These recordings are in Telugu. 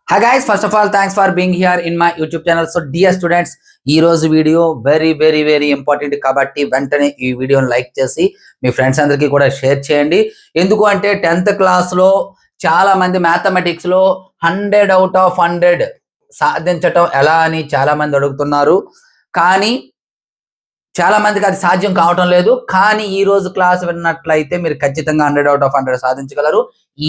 Hi guys, first of all, thanks for being here in my YouTube channel. So dear students, ఈ రోజు వీడియో వెరీ ఇంపార్టెంట్ కాబట్టి వెంటనే ఈ వీడియోని లైక్ చేసి మీ ఫ్రెండ్స్ అందరికీ కూడా షేర్ చేయండి. ఎందుకు అంటే 10th క్లాస్ లో చాలా మంది మ్యాథమెటిక్స్ లో 100 out of 100 సాధించటం ఎలా అని చాలా మంది అడుగుతున్నారు. కానీ చాలా మందికి అది సాధ్యం కావటం లేదు. కానీ ఈ రోజు క్లాస్ విన్నట్లయితే మీరు ఖచ్చితంగా 100 out of 100 సాధించగలరు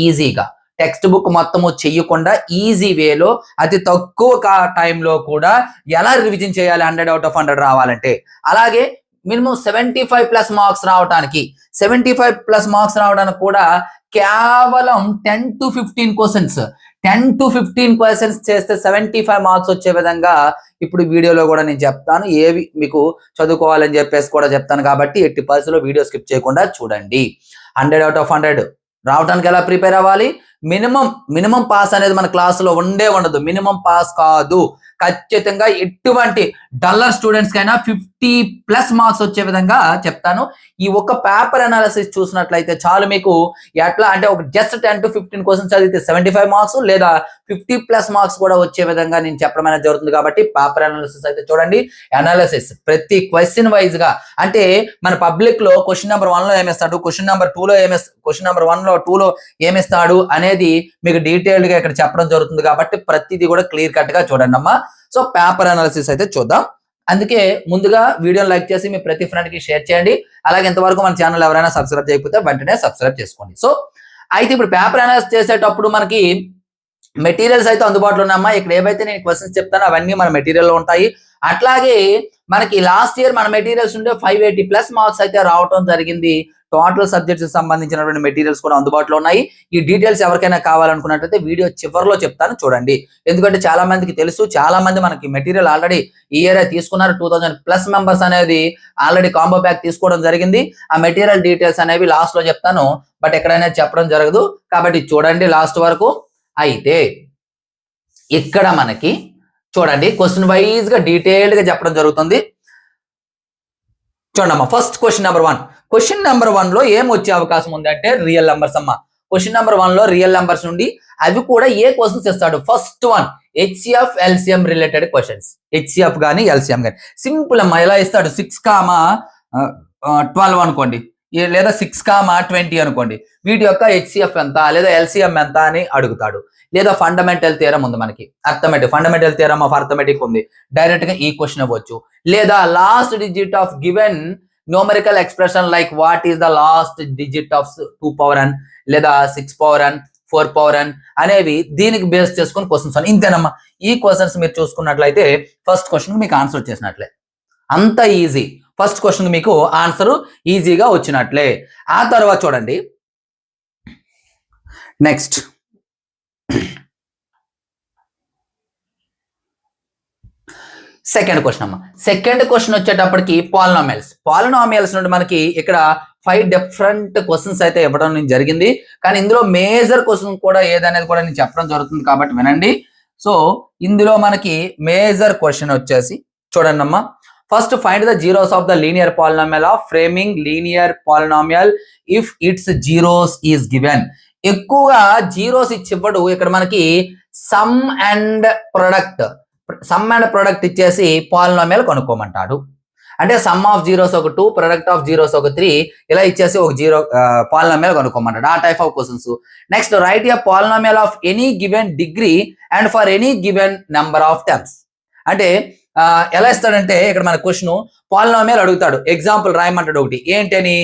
ఈజీగా. టెక్స్ట్ బుక్ మొత్తము చెయ్యకుండా ఈజీ వేలో అతి తక్కువ టైంలో కూడా ఎలా రివిజన్ చేయాలి 100 out of 100 రావాలంటే. అలాగే మినిమం 75+ మార్క్స్ రావడానికి 75+ మార్క్స్ రావడానికి కూడా కేవలం 10 to 15 క్వశ్చన్స్ 10 to 15 క్వశ్చన్స్ చేస్తే 75 మార్క్స్ వచ్చే విధంగా ఇప్పుడు వీడియోలో కూడా నేను చెప్తాను. ఏవి మీకు చదువుకోవాలని చెప్పేసి కూడా చెప్తాను కాబట్టి ఎట్టి పరిస్థితుల్లో వీడియో స్కిప్ చేయకుండా చూడండి. 100 out of 100 రావడానికి ఎలా ప్రిపేర్ అవ్వాలి? మినిమం పాస్ అనేది మన క్లాసులో ఉండదు. మినిమం పాస్ కాదు, ఖచ్చితంగా ఎటువంటి డల్లర్ స్టూడెంట్స్ కైనా 50+ మార్క్స్ వచ్చే విధంగా చెప్తాను. ఈ ఒక పేపర్ అనాలిసిస్ చూసినట్లయితే చాలు మీకు. ఎట్లా అంటే ఒక జస్ట్ 10 to 15 క్వశ్చన్స్ చదివితే 75 మార్క్స్ లేదా 50+ మార్క్స్ కూడా వచ్చే విధంగా నేను చెప్పడం అనేది జరుగుతుంది. కాబట్టి పేపర్ అనాలిసిస్ అయితే చూడండి. అనాలిసిస్ ప్రతి క్వశ్చన్ వైజ్ గా, అంటే మన పబ్లిక్ లో క్వశ్చన్ నెంబర్ 1 లో ఏమిస్తాడు, క్వశ్చన్ నెంబర్ 2 లో క్వశ్చన్ నెంబర్ 1 లో 2 లో ఏమిస్తాడు అనేది మీకు డీటెయిల్డ్ గా ఇక్కడ చెప్పడం జరుగుతుంది. కాబట్టి ప్రతిదీ కూడా క్లియర్ కట్ గా చూడండి అమ్మా. సో పేపర్ అనాలిసిస్ అయితే చూద్దాం. అందుకే ముందుగా వీడియోని లైక్ చేసి మీ ప్రతి ఫ్రెండ్ కి షేర్ చేయండి. అలాగే ఇంతవరకు మన ఛానల్ ఎవరైనా సబ్స్క్రైబ్ చేయకపోతే వెంటనే సబ్స్క్రైబ్ చేసుకోండి. సో అయితే ఇప్పుడు పేపర్ అనాలిసిస్ చేసేటప్పుడు మనకి మెటీరియల్స్ అయితే అందుబాటులో ఉన్నాయమ్మా. ఇక్కడ ఏవైతే నేను క్వశ్చన్స్ చెప్తానో అవన్నీ మన మెటీరియల్ లో ఉంటాయి. అట్లాగే మనకి లాస్ట్ ఇయర్ మన మెటీరియల్స్ ఉండే 580+ మార్క్స్ అయితే రావటం జరిగింది. టోటల్ సబ్జెక్ట్స్ సంబంధించినటువంటి మెటీరియల్స్ కూడా అందుబాటులో ఉన్నాయి. ఈ డీటెయిల్స్ ఎవరికైనా కావాలనుకున్నట్లయితే వీడియో చివరిలో చెప్తాను చూడండి. ఎందుకంటే చాలా మందికి తెలుసు, చాలా మంది మనకి మెటీరియల్ ఆల్రెడీ ఈ ఇయర్ తీసుకున్నారు. 2000+ మెంబర్స్ అనేది ఆల్రెడీ కాంబో ప్యాక్ తీసుకోవడం జరిగింది. ఆ మెటీరియల్ డీటెయిల్స్ అనేవి లాస్ట్ లో చెప్తాను, బట్ ఎక్కడైనా చెప్పడం జరగదు. కాబట్టి చూడండి లాస్ట్ వరకు. అయితే ఇక్కడ మనకి చూడండి క్వశ్చన్ వైజ్ గా డీటెయిల్డ్ గా చెప్పడం జరుగుతుంది. చూడమ్మా, first question number 1. Question number 1 లో ఏం వచ్చే అవకాశం ఉంది అంటే రియల్ నెంబర్స్ అమ్మా. క్వశ్చన్ నెంబర్ 1 లో రియల్ నెంబర్స్ నుండి అవి కూడా ఏ క్వశ్చన్స్ ఇస్తాడు? First one HCF LCM related questions. HCF గానీ LCM గానీ సింపుల్ అమ్మా. ఎలా ఇస్తాడు? 6,12 అనుకోండి, లేదా 6,20 అనుకోండి. వీటి యొక్క HCF ఎంత లేదా LCM ఎంత అని అడుగుతాడు. లేదా ఫండమెంటల్ థియరం ఉంది మనకి, arithmetic fundamental theorem of arithmetic ఉంది, డైరెక్ట్ గా ఈ క్వశ్చన్ ఇవ్వచ్చు. లేదా last digit of given numerical expression like what is the last digit of 2 power n లేదా 6 power n 4 power n అనేవి దీనికి బేస్ చేసుకుని క్వశ్చన్స్ అని. ఇంతేనమ్మా. ఈ క్వశ్చన్స్ మీరు చూసుకున్నట్లయితే ఫస్ట్ క్వశ్చన్ మీకు ఆన్సర్ వచ్చేసినట్లే. అంత ఈజీ. ఫస్ట్ క్వశ్చన్ మీకు ఆన్సర్ ఈజీగా వచ్చినట్లే. ఆ తర్వాత చూడండి నెక్స్ట్ సెకండ్ క్వశ్చన్ అమ్మా. సెకండ్ క్వశ్చన్ వచ్చేటప్పటికి పాలినామియల్స్ నుండి మనకి ఇక్కడ 5 డిఫరెంట్ క్వశ్చన్స్ అయితే ఇవ్వడం జరిగింది. కానీ ఇందులో మేజర్ క్వశ్చన్ కూడా ఏదనేది కూడా నేను చెప్పడం జరుగుతుంది కాబట్టి వినండి. సో ఇందులో మనకి మేజర్ క్వశ్చన్ వచ్చేసి చూడండి అమ్మా. First find the zeros of the linear polynomial of framing linear polynomial if it's zeros is given. ఎక్కువగా జీరోస్ ఇచ్చివ్వడు. ఇక్కడ మనకి సమ్ అండ్ ప్రొడక్ట్ ఇచ్చేసి పాలినామియల్ కనుక్కోమంటాడు. అంటే సమ్ ఆఫ్ జీరోస్ ఒక 2, ప్రొడక్ట్ ఆఫ్ జీరోస్ ఒక 3 ఇలా ఇచ్చేసి ఒక జీరో పాలినామియల్ కనుక్కోమంటాడు. ఆ type of questions. Next write a polynomial of any given degree and for any given number of terms. అంటే ఎలా ఇస్తాడంటే ఇక్కడ మన క్వశ్చన్ పాలినామియల్ అడుగుతాడు. ఎగ్జాంపుల్ రాయమంటాడు ఒకటి. ఏంటని?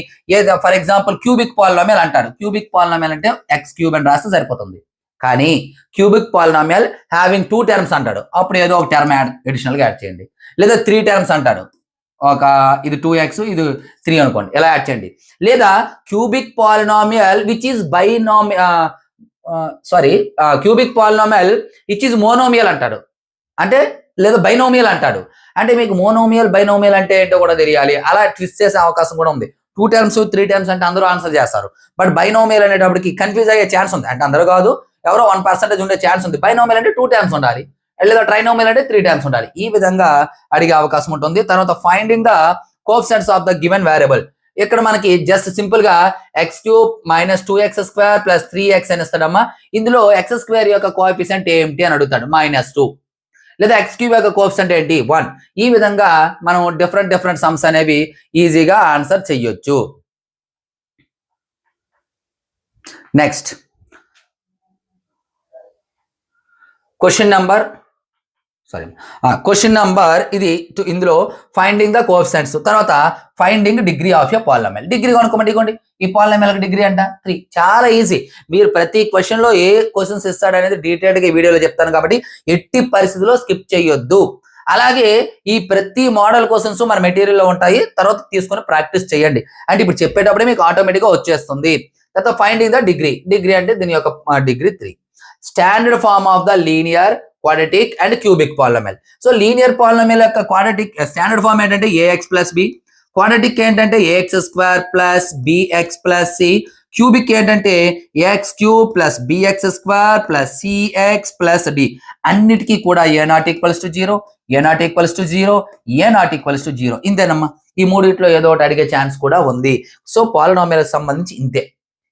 ఫర్ ఎగ్జాంపుల్ క్యూబిక్ పాలినామియల్ అంటారు. క్యూబిక్ పాలినామియల్ అంటే x³ అని రాస్తే సరిపోతుంది. కానీ క్యూబిక్ పాలినామియల్ హ్యావింగ్ 2 terms అంటాడు. అప్పుడు ఏదో ఒక టర్మ్ అడిషనల్ గా యాడ్ చేయండి. లేదా 3 terms అంటాడు. ఇది 2x ఇది 3 అనుకోండి, ఎలా యాడ్ చేయండి. లేదా cubic polynomial which is cubic polynomial which is monomial అంటాడు. అంటే లేదా బైనోమియల్ అంటాడు. అంటే మీకు మోనోమియల్ బైనోమియల్ అంటే ఏంటో కూడా తెలియాలి. అలా ట్విస్ట్ చేసే అవకాశం కూడా ఉంది. 2 terms 3 terms అంటే అందరూ ఆన్సర్ చేస్తారు. బట్ బైనోమియల్ అనేటప్పటికి కన్ఫ్యూజ్ అయ్యే ఛాన్స్ ఉంది. అంటే అందరూ కాదు, ఎవరో 1% ఉండే ఛాన్స్ ఉంది. బైనోమియల్ అంటే 2 terms ఉండాలి, లేదా ట్రైనోమియల్ అంటే 3 terms ఉండాలి. ఈ విధంగా అడిగే అవకాశం ఉంటుంది. తర్వాత finding the coefficients of the given variable. ఇక్కడ మనకి జస్ట్ సింపుల్ గా X cube minus 2x² plus 3x అని ఇస్తాడమ్మా. ఇందులో x² యొక్క కోఎఫిషియంట్ ఏంటి అని అడుగుతాడు, -2. లేదా ఎక్స్ క్యూబ్ యొక్క కోఎఫిషియంట్ ఏంటి, 1. ఈ విధంగా మనం డిఫరెంట్ సమ్స్ అనేవి ఈజీగా ఆన్సర్ చెయ్యొచ్చు. నెక్స్ట్ క్వశ్చన్ నంబర్ ఇది ఇందులో ఫైండింగ్ ద కోఎఫిషియంట్స్, తర్వాత finding degree of a polynomial. Degree కనుక్కోండి. ఈ పాలినామియల్ డిగ్రీ అంట 3. చాలా ఈజీ. మీరు ప్రతి క్వశ్చన్ లో ఏ క్వశ్చన్స్ ఇస్తాడనేది డీటెయిల్డ్ గా ఈ వీడియోలో చెప్తాను కాబట్టి ఎట్టి పరిస్థితుల్లో స్కిప్ చేయొద్దు. అలాగే ఈ ప్రతి మోడల్ క్వశ్చన్స్ మన మెటీరియల్ లో ఉంటాయి, తర్వాత తీసుకొని ప్రాక్టీస్ చేయండి. అంటే ఇప్పుడు చెప్పేటప్పుడే మీకు ఆటోమేటిక్ గా వచ్చేస్తుంది. తర్వాత ఫైండింగ్ ద డిగ్రీ అంటే దీని యొక్క degree 3. Standard form of the linear, quadratic and cubic polynomial. So linear polynomial యొక్క క్వాడ్రాటిక్ స్టాండర్డ్ ఫార్మ్ ఏంటంటే ax ప్లస్ బి, క్వాడ్రాటిక్ ఏంటంటే ax² plus bx plus c, cubic ఏంటంటే ax³ plus bx² plus cx plus d. అన్నిటికీ కూడా a0 = 0, a0 = 0. ఇంతేనమ్మా. ఈ మూడిట్లో ఏదో ఒకటి అడిగే ఛాన్స్ కూడా ఉంది. సో పాలినామియల్ సంబంధించి ఇంతే.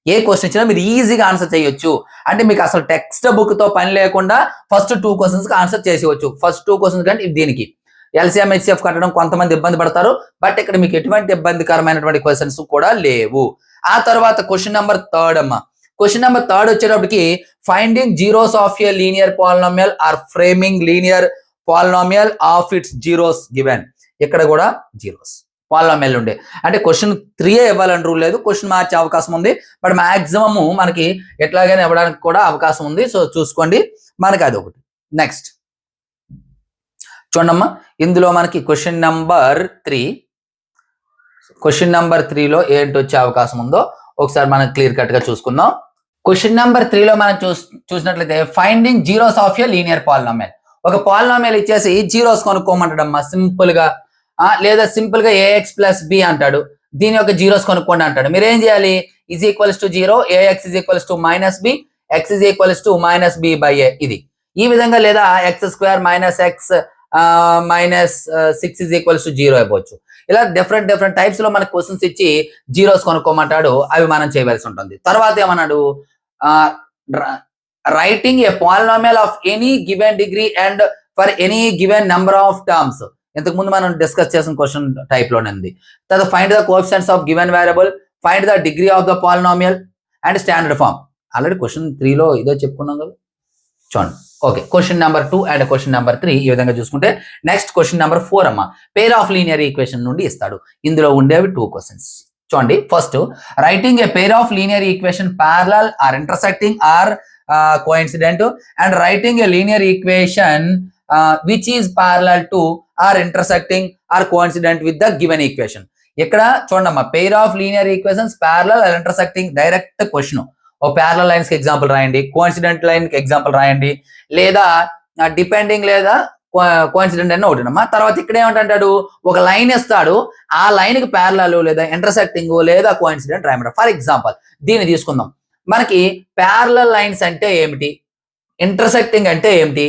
ఏ క్వశ్చన్ ఇచ్చినా మీరు ఈజీగా ఆన్సర్ చేయొచ్చు. అంటే మీకు అసలు టెక్స్ట్ బుక్ తో పని లేకుండా ఫస్ట్ 2 క్వశ్చన్స్ కి ఆన్సర్ చేసేవచ్చు. ఫస్ట్ 2 క్వశ్చన్స్ కంటే దీనికి LCM HCF కట్టడం కొంతమంది ఇబ్బంది పడతారు, బట్ ఇక్కడ మీకు ఎటువంటి ఇబ్బందికరమైనటువంటి క్వశ్చన్స్ కూడా లేవు. ఆ తర్వాత క్వశ్చన్ నెంబర్ 3 అమ్మా. క్వశ్చన్ నెంబర్ 3 వచ్చేటప్పటికి finding zeros of a linear polynomial or framing linear polynomial of its zeros given. ఇక్కడ కూడా జీరోస్ పాలినామియల్ ఉండే, అంటే క్వశ్చన్ 3 ఇవ్వాలని రూల్ లేదు, క్వశ్చన్ మార్చే అవకాశం ఉంది. బట్ మాక్సిమం మనకి ఎట్లాగైనా ఇవ్వడానికి కూడా అవకాశం ఉంది. సో చూసుకోండి, మనకి అది ఒకటి. నెక్స్ట్ చూడమ్మా, ఇందులో మనకి క్వశ్చన్ నెంబర్ 3లో ఏంటి వచ్చే అవకాశం ఉందో ఒకసారి మనం క్లియర్ కట్ గా చూసుకుందాం. క్వశ్చన్ నెంబర్ 3లో మనం చూసినట్లయితే finding zeros of a linear polynomial. ఒక పాలినామియల్ ఇచ్చేసి జీరోస్ కనుక్కోమంటాడమ్మా సింపుల్ గా. లేదా సింపుల్ గా ax ప్లస్ బి అంటాడు, దీని యొక్క జీరోస్ కనుక్కోండి అంటాడు. మీరు ఏం చేయాలి, is equals to 0, ax is equals to -b, x is equals to -b/a. ఇది ఈ విధంగా, లేదా x² minus x minus 6 is equals to 0 ఇవ్వచ్చు. ఇలా డిఫరెంట్ టైప్స్ లో మనకు క్వశ్చన్స్ ఇచ్చి జీరోస్ కనుక్కోమంటాడు, అవి మనం చేయవలసి ఉంటుంది. తర్వాత ఏమన్నాడు, writing A polynomial of any given degree and for any given number of terms. ఇంతకు ముందు మనం డిస్కస్ చేసిన క్వశ్చన్ టైప్ లోనే ఉంది. తర్వాత find the coefficients of given variable, find the degree of the polynomial and standard form. Already question 3లో ఇదే చెప్పుకున్నాం కదా, చూడండి. Okay, question number 2 and question number 3 ఈ విధంగా చూసుకుంటే, నెక్స్ట్ క్వశ్చన్ నెంబర్ 4 అమ్మా. పేర్ ఆఫ్ లీనియర్ ఈక్వేషన్ నుండి ఇస్తాడు. ఇందులో ఉండేవి 2 క్వశ్చన్స్. చూడండి, first writing a pair of linear equation parallel or intersecting or coincident and writing a linear equation which is parallel to or intersecting or coincident with the given equation. ఇక్కడ చూడమ్మా, pair of linear equations parallel or intersecting, direct question. ఓ ప్యారలల్ లైన్స్ కి ఎగ్జాంపుల్ రాయండి, కోఇన్సిడెంట్ లైన్ కి ఎగ్జాంపుల్ రాయండి, లేదా డిపెండింగ్ లేదా కోఇన్సిడెంట్ అని ఒకటినమ్మా. తర్వాత ఇక్కడ ఏమంటాడు, ఒక లైన్ ఇస్తాడు, ఆ లైన్ కి ప్యారలల్ లేదా ఇంటర్సెక్టింగ్ లేదా కోఇన్సిడెంట్ రాయమంటారు. ఫర్ ఎగ్జాంపుల్ దీన్ని తీసుకుందాం. మనకి ప్యారలల్ లైన్స్ అంటే ఏమిటి, ఇంటర్సెక్టింగ్ అంటే ఏమిటి,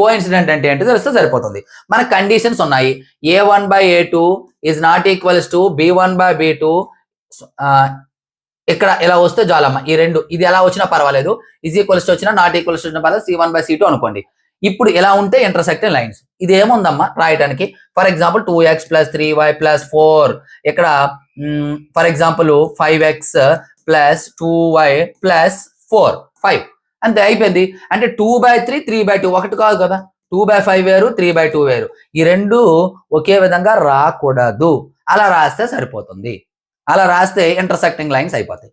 కోఇన్సిడెంట్ అంటే ఏంటి తెలిస్తే సరిపోతుంది. మన కండిషన్స్ ఉన్నాయి. a1/a2 is not equals to b1/b2. ఇక్కడ ఇలా వస్తే చాలమ్మా, ఈ రెండు ఇది ఎలా వచ్చినా పర్వాలేదు, ఈజ్ ఈక్వల్స్ టు వచ్చినా నాట్ ఈక్వల్స్ వచ్చినా పర్వాలేదు, c1/c2 అనుకోండి. ఇప్పుడు ఇలా ఉంటే ఇంటర్సెక్టింగ్ లైన్స్. ఇది ఏముందమ్మా రాయడానికి, ఫర్ ఎగ్జాంపుల్ 2x + 3y + 4. ఇక్కడ ఫర్ ఎగ్జాంపుల్ 5x + 2y + 4 5 అంతే అయిపోయింది. అంటే 2/3 3/2 ఒకటి కాదు కదా, 2/5 వేరు 3/2 వేరు, ఈ రెండు ఒకే విధంగా రాకూడదు. అలా రాస్తే సరిపోతుంది. అలా రాస్తే ఇంటర్సెక్టింగ్ లైన్స్ అయిపోతాయి.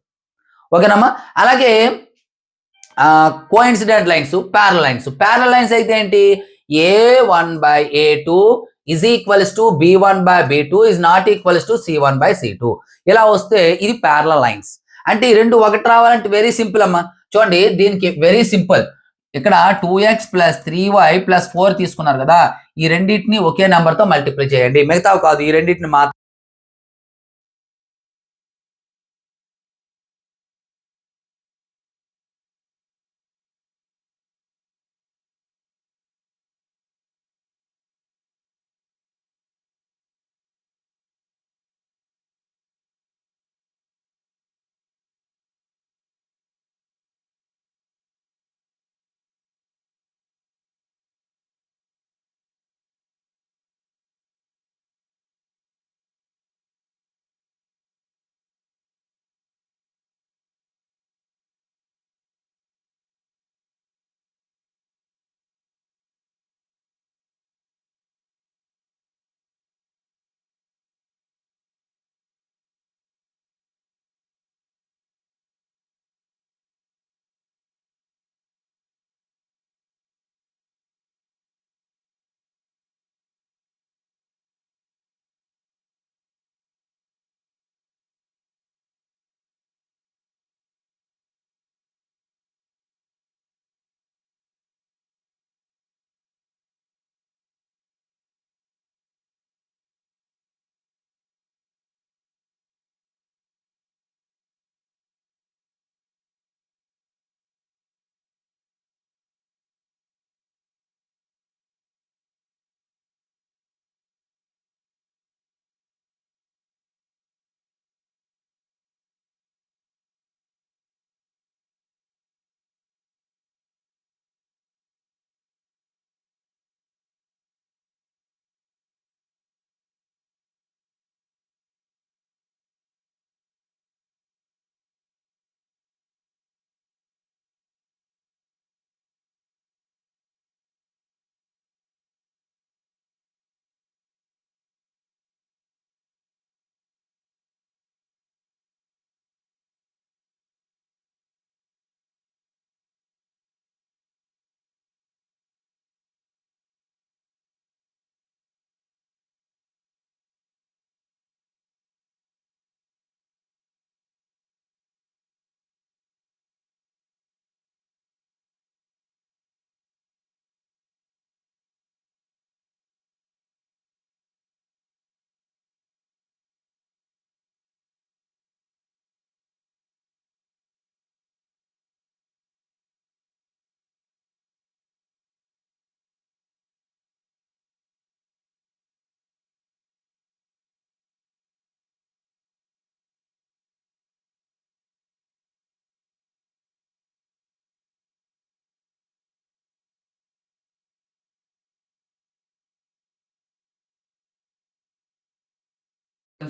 ఓకేనమ్మా. అలాగే కోఇన్సిడెంట్ లైన్స్, ప్యారలల్ లైన్స్ అయితే ఏంటి, a1/a2 is equals to b1/b2 is not equals to c1/c2. ఇలా వస్తే ఇది ప్యారలల్ లైన్స్. అంటే ఈ రెండు ఒకటి రావాలంటే వెరీ సింపుల్ అమ్మా. చూడండి, దీనికి వెరీ సింపుల్. ఇక్కడ 2x + 3y + 4 తీసుకున్నారు కదా, ఈ రెండింటిని ఒకే నెంబర్ తో మల్టిప్లై చేయండి, మిగతావి కాదు, ఈ రెండింటిని మాత్రం.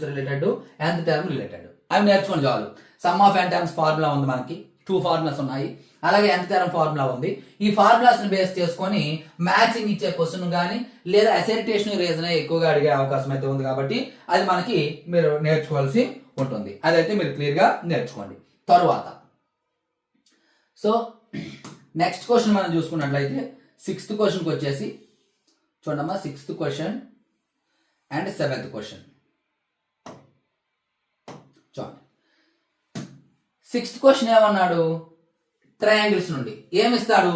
రిలేటెడ్, nth టర్మ్ రిలేటెడ్, అవి నేర్చుకొని చాలు. Some of n terms formula ఉంది, మనకి 2 ఫార్ములాస్ ఉన్నాయి, అలాగే nth టర్మ్ ఫార్ములా ఉంది. ఈ ఫార్ములాస్ ని బేస్ చేసుకొని మ్యాచింగ్ ఇచ్చే క్వశ్చన్ కానీ లేదా అసెంటేషన్ రీజన్ ఎక్కువగా అడిగే అవకాశం అయితే ఉంది, కాబట్టి అది మనకి మీరు నేర్చుకోవాల్సి ఉంటుంది. అదైతే మీరు క్లియర్ గా నేర్చుకోండి. తరువాత సో నెక్స్ట్ క్వశ్చన్ మనం చూసుకున్నట్లయితే 6th క్వశ్చన్కి వచ్చేసి చూడమ్మా, 6th question and 7th question చూడండి. 6th క్వశ్చన్ ఏమన్నాడు, ట్రయాంగిల్స్ నుండి ఏమిస్తాడు,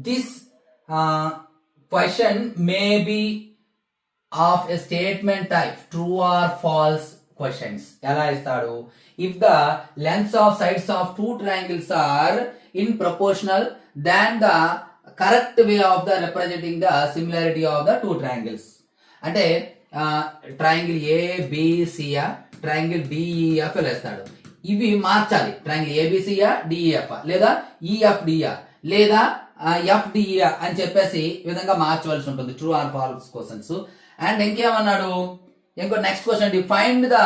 this question may be of a statement type true or false questions. ఎలా ఇస్తాడు, if the lengths of sides of 2 triangles are in proportional than the correct way of the representing the similarity of the 2 triangles. అంటే ట్రయాంగిల్ ఏబిసియా, ట్రయాంగిల్ డిఈఎఫ్ వేస్తాడు. ఇవి మార్చాలి, ట్రయాంగిల్ ఏబిసియా డిఈఎఫ్ లేదా ఈఎఫ్డియా లేదా ఎఫ్డిఈ అని చెప్పేసి ఈ విధంగా మార్చవలసి ఉంటుంది, true or false questions. And ఇంకేమన్నాడు, ఇంకో నెక్స్ట్ క్వశ్చన్ అండి, find the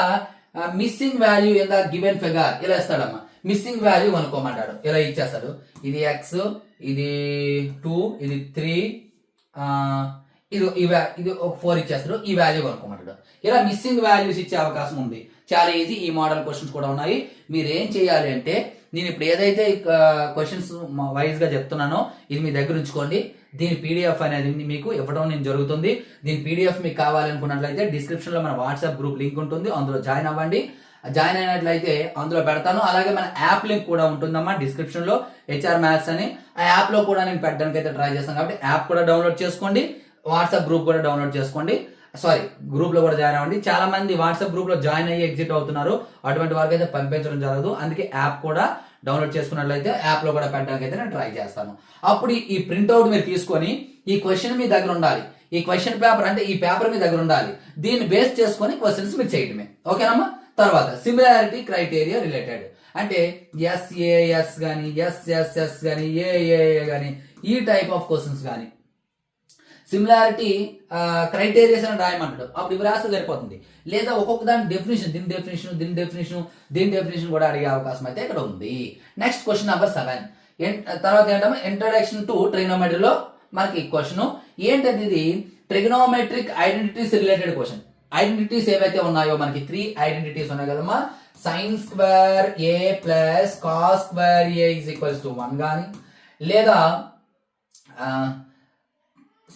missing value in the given figure. ఇలా ఇస్తాడమ్మా, మిస్సింగ్ వాల్యూ కనుక్కోమంటాడు. ఇలా ఇచ్చేస్తాడు, ఇది x, ఇది 2, ఇది 3, ఇది ఒక 4 ఇచ్చేస్తాడు, ఈ వాల్యూ కనుక్కోమంటాడు. ఇలా మిస్సింగ్ వాల్యూస్ ఇచ్చే అవకాశం ఉంది. చాలా ఈజీ, ఈ మోడల్ క్వశ్చన్స్ కూడా ఉన్నాయి. మీరు ఏం చేయాలి అంటే, నేను ఇప్పుడు ఏదైతే క్వశ్చన్స్ వైజ్ గా చెప్తున్నానో ఇది మీ దగ్గర ఉంచుకోండి. దీని పీడిఎఫ్ అనేది మీకు ఇవ్వడం నేను జరుగుతుంది. దీని పీడిఎఫ్ మీకు కావాలనుకున్నట్లయితే డిస్క్రిప్షన్ లో మన వాట్సాప్ గ్రూప్ లింక్ ఉంటుంది, అందులో జాయిన్ అవ్వండి. జాయిన్ అయినట్లయితే అందులో పెడతాను. అలాగే మన యాప్ లింక్ కూడా ఉంటుందమ్మా డిస్క్రిప్షన్ లో, హెచ్ఆర్ మ్యాథ్స్ అని. ఆ యాప్ లో కూడా నేను పెట్టడానికి అయితే ట్రై చేస్తాను, కాబట్టి యాప్ కూడా డౌన్లోడ్ చేసుకోండి, వాట్సాప్ గ్రూప్ కూడా డౌన్లోడ్ చేసుకోండి. సారీ, గ్రూప్ లో కూడా జాయిన్ అవ్వండి. చాలా మంది వాట్సాప్ గ్రూప్ లో జాయిన్ అయ్యి ఎగ్జిట్ అవుతున్నారు, అటువంటి వారికి అయితే పంపించడం జరగదు. అందుకే యాప్ కూడా డౌన్లోడ్ చేసుకున్నట్లయితే యాప్ లో కూడా పెట్టడానికి అయితే నేను ట్రై చేస్తాను. అప్పుడు ఈ ప్రింట్అవుట్ మీరు తీసుకొని ఈ క్వశ్చన్ మీ దగ్గర ఉండాలి, ఈ క్వశ్చన్ పేపర్ అంటే ఈ పేపర్ మీ దగ్గర ఉండాలి. దీన్ని బేస్ చేసుకొని క్వశ్చన్స్ మీరు చేయడమే, ఓకేనమ్మా. తర్వాత సిమిలారిటీ క్రైటీరియా రిలేటెడ్ అంటే ఎస్ఏఎస్ కానీ ఎస్ఎస్ఎస్ కానీ ఏఏ కానీ ఈ టైప్ ఆఫ్ క్వశ్చన్స్ కానీ సిమిలారిటీ క్రైటీరియాస్ అని రాయమంటాడు. అప్పుడు ఇవి రాస్తే సరిపోతుంది. లేదా ఒక్కొక్క దాని డెఫినేషన్, దీని డెఫినేషన్, దీని డెఫినేషన్, దీని డెఫినేషన్ కూడా అడిగే అవకాశం అయితే ఇక్కడ ఉంది. Next question number 7. తర్వాత ఏంటంటే ఇంట్రడక్షన్ టు ట్రిగ్నోమెట్రీలో మనకి క్వశ్చన్ ఏంటంటే, ఇది trigonometric identities related question. Identities ఏవైతే ఉన్నాయో మనకి 3 ఐడెంటిటీస్ ఉన్నాయి కదమ్మా, sin square A plus cos square A is equals to 1 కానీ, లేదా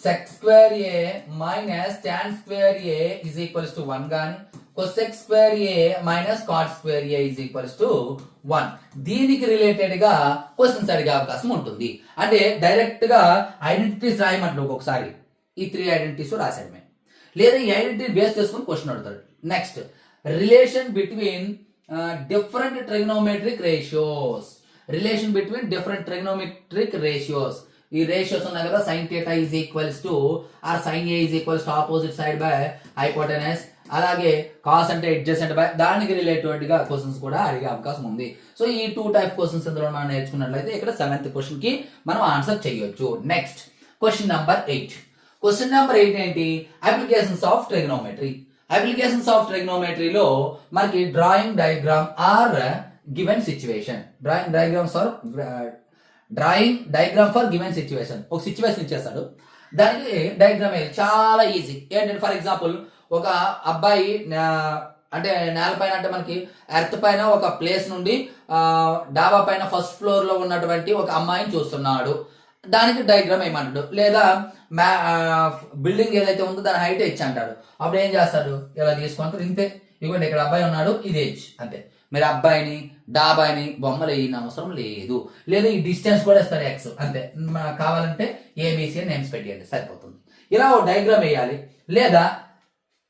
sec square a minus tan square a is equals to 1 గాని, cosec square a minus cot square a is equals to 1. దీనికి రిలేటెడ్ గా క్వశ్చన్స్ అడిగే అవకాశం ఉంటుంది. అంటే డైరెక్ట్ గా ఐడెంటిటీస్ రాయమంటాడు, ఒక్కొక్కసారి ఈ 3 ఐడెంటిటీస్ రాసాడమే, లేదా ఈ ఐడెంటిటీ బేస్ చేసుకుని క్వశ్చన్ అడుగుతాడు. Next relation between different trigonometric ratios. Relation between different trigonometric ratios. ఈ రేషియోస్ ఉన్నాయి కదా, sin θ is equals to or sin a is equals to opposite side by hypotenuse, అలాగే కాస్ అంటే అడ్జసెంట్ బై, దానికి రిలేటెడ్ గా క్వశ్చన్స్ కూడా అడిగే అవకాశం ఉంది. సో ఈ 2 టైప్ క్వశ్చన్స్ ఇందులో మనం నేర్చుకున్నట్లయితే ఇక్కడ 7th క్వశ్చన్ కి మనం ఆన్సర్ చేయొచ్చు. Next question number 8. Question number 8 ఏంటి, applications of trigonometry. Applications of ట్రిగ్నోమెట్రీలో మనకి drawing diagram or given situation. Drawing diagram for given situation. ఒక సిచ్యువేషన్ ఇచ్చేస్తాడు, దానికి డయాగ్రామ్ చాలా ఈజీ. ఏంటంటే ఫర్ ఎగ్జాంపుల్ ఒక అబ్బాయి అంటే నేలపైన అంటే మనకి ఎర్త్ పైన ఒక ప్లేస్ నుండి డాబా పైన ఫస్ట్ ఫ్లోర్ లో ఉన్నటువంటి ఒక అమ్మాయిని చూస్తున్నాడు, దానికి డయాగ్రామ్ ఏమంటాడు. లేదా బిల్డింగ్ ఏదైతే ఉందో దాని హైట్ హెచ్ అంటాడు. అప్పుడు ఏం చేస్తాడు, ఇలా తీసుకుంటారు, ఇంతే, ఇవ్వండి ఇక్కడ అబ్బాయి ఉన్నాడు, ఇది హెచ్, అంతే. మీరు అబ్బాయిని డాబాయిని బొమ్మలు వేయని అవసరం లేదు. లేదా ఈ డిస్టెన్స్ కూడా ఇస్తారు ఎక్స్, అంతే. కావాలంటే ఏబిసి అని నేమ్స్ పెట్టేయండి, సరిపోతుంది. ఇలా ఒక డయాగ్రామ్ వేయాలి. లేదా